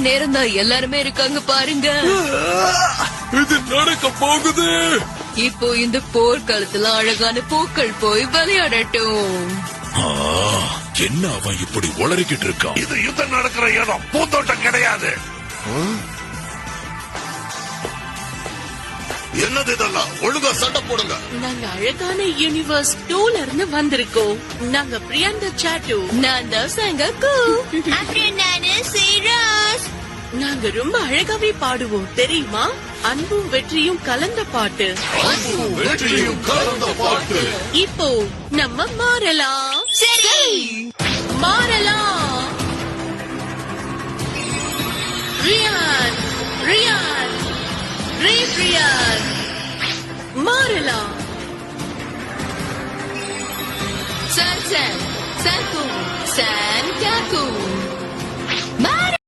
நேரம் தான் எல்லாருமே இருக்காங்க பாருங்க. இது நடக்க போகுது. இப்போ இந்த போர்க்காலத்துல அழகான பூக்கள் போய் விளையாடட்டும். என்ன அவன் இப்படி உளறிக்கிட்டு இருக்கான்? இது யுத்தம் நடக்கிற இடம், பூந்தோட்டம் கிடையாது. என்னது இதெல்லாம்? ஒழுங்கா சண்டை போடுங்க. நாங்க அழகான யூனிவர்ஸ் 2ல இருந்து வந்திருக்கோம். நாங்க பிரியாண்டா சாட்டு. நான் தான் சங்கக்கு. அப்புறம் நானு சீரோஸ். நாங்க ரொம்ப அழகாவே பாடுவோம் தெரியுமா? அன்பும் வெற்றியும் கலந்த பாட்டு. வெற்றியும் கலந்த பாட்டு. இப்போ நம்ம மாறலாம். சரி, மாறலாம். ரியான், ரியான், ரியான், மாறலாம். சான் சான் சாக்கு சான் காக்கு.